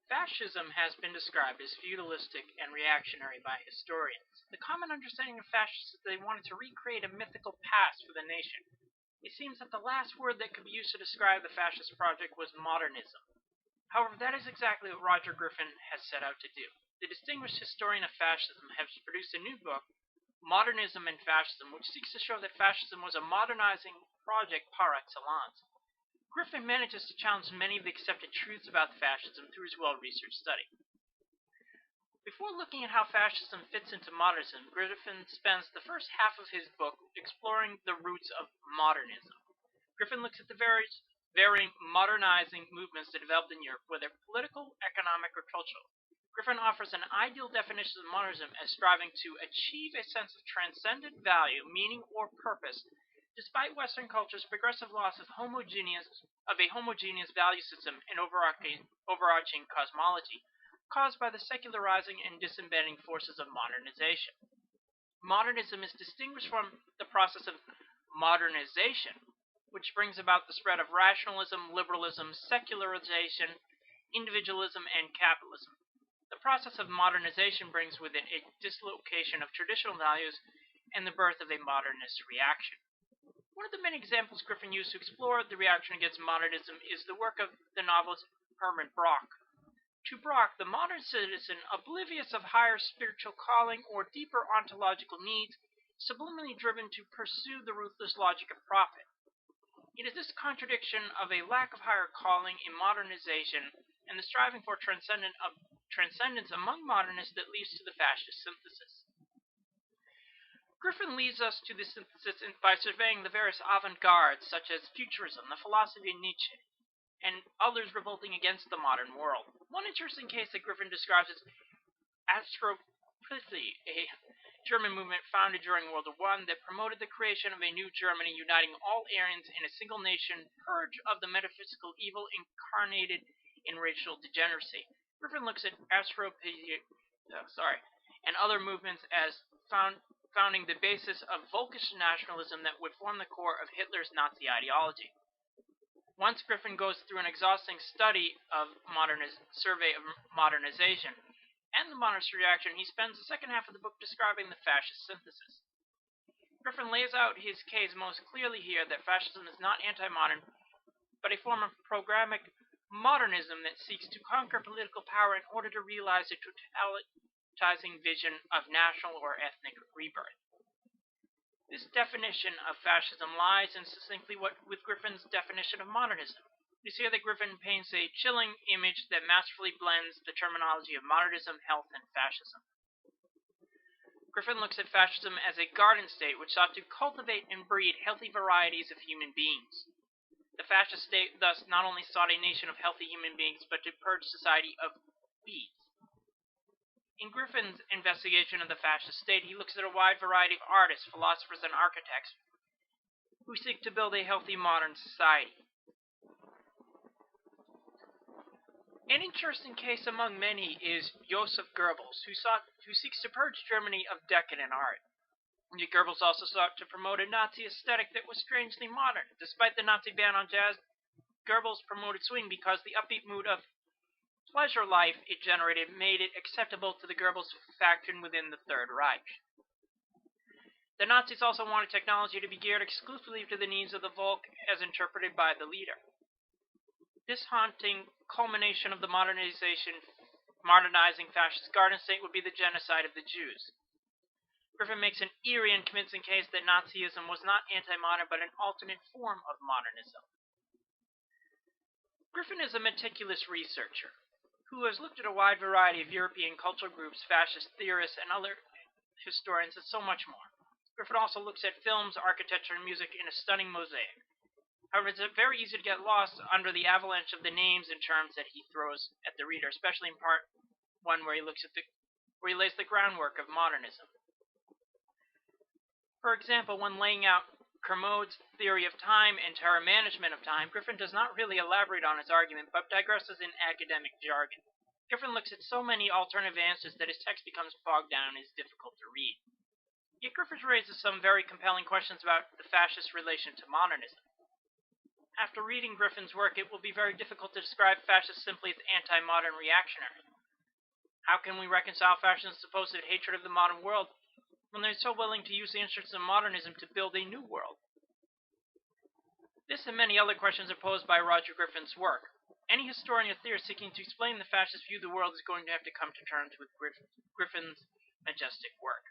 Fascism has been described as feudalistic and reactionary by historians. The common understanding of fascists is that they wanted to recreate a mythical past for the nation. It seems that the last word that could be used to describe the fascist project was modernism. However, that is exactly what Roger Griffin has set out to do. The distinguished historian of fascism has produced a new book, Modernism and Fascism, which seeks to show that fascism was a modernizing project par excellence. Griffin manages to challenge many of the accepted truths about fascism through his well-researched study. Before looking at how fascism fits into modernism, Griffin spends the first half of his book exploring the roots of modernism. Griffin looks at the varying modernizing movements that developed in Europe, whether political, economic, or cultural. Griffin offers an ideal definition of modernism as striving to achieve a sense of transcendent value, meaning, or purpose, despite Western culture's progressive loss of a homogeneous value system and overarching cosmology, caused by the secularizing and disembedding forces of modernization. Modernism is distinguished from the process of modernization, which brings about the spread of rationalism, liberalism, secularization, individualism, and capitalism. The process of modernization brings with it a dislocation of traditional values and the birth of a modernist reaction. One of the many examples Griffin used to explore the reaction against modernism is the work of the novelist Herman Brock. To Brock, the modern citizen, oblivious of higher spiritual calling or deeper ontological needs, is subliminally driven to pursue the ruthless logic of profit. It is this contradiction of a lack of higher calling in modernization and the striving for transcendence among modernists that leads to the fascist synthesis. Griffin leads us to this synthesis by surveying the various avant-gardes, such as Futurism, the philosophy of Nietzsche, and others revolting against the modern world. One interesting case that Griffin describes is Astropathy, a German movement founded during World War I that promoted the creation of a new Germany uniting all Aryans in a single nation, purge of the metaphysical evil incarnated in racial degeneracy. Griffin looks at Astropathy and other movements as founding the basis of Volkish nationalism that would form the core of Hitler's Nazi ideology. Once Griffin goes through an exhausting survey of modernization and the modernist reaction, he spends the second half of the book describing the fascist synthesis. Griffin lays out his case most clearly here that fascism is not anti-modern, but a form of programmatic modernism that seeks to conquer political power in order to realize a totalitarian vision of national or ethnic rebirth. This definition of fascism lies in succinctly with Griffin's definition of modernism. It is here that Griffin paints a chilling image that masterfully blends the terminology of modernism, health, and fascism. Griffin looks at fascism as a garden state which sought to cultivate and breed healthy varieties of human beings. The fascist state thus not only sought a nation of healthy human beings, but to purge society of weeds. In Griffin's investigation of the fascist state, he looks at a wide variety of artists, philosophers, and architects who seek to build a healthy modern society. An interesting case among many is Joseph Goebbels, who seeks to purge Germany of decadent art. Yet Goebbels also sought to promote a Nazi aesthetic that was strangely modern. Despite the Nazi ban on jazz, Goebbels promoted swing because the upbeat mood of pleasure life it generated made it acceptable to the Goebbels faction within the Third Reich. The Nazis also wanted technology to be geared exclusively to the needs of the Volk as interpreted by the leader. This haunting culmination of the modernizing fascist garden state would be the genocide of the Jews. Griffin makes an eerie and convincing case that Nazism was not anti-modern but an alternate form of modernism. Griffin is a meticulous researcher who has looked at a wide variety of European cultural groups, fascist theorists, and other historians, and so much more. Griffin also looks at films, architecture, and music in a stunning mosaic. However, it's very easy to get lost under the avalanche of the names and terms that he throws at the reader, especially in part one where he lays the groundwork of modernism. For example, when laying out Kermode's theory of time and terror management of time, Griffin does not really elaborate on his argument, but digresses in academic jargon. Griffin looks at so many alternative answers that his text becomes bogged down and is difficult to read. Yet Griffin raises some very compelling questions about the fascist relation to modernism. After reading Griffin's work, it will be very difficult to describe fascists simply as anti-modern reactionary. How can we reconcile fascists' supposed hatred of the modern world when they're so willing to use the instruments of modernism to build a new world? This and many other questions are posed by Roger Griffin's work. Any historian or theorist seeking to explain the fascist view of the world is going to have to come to terms with Griffin's majestic work.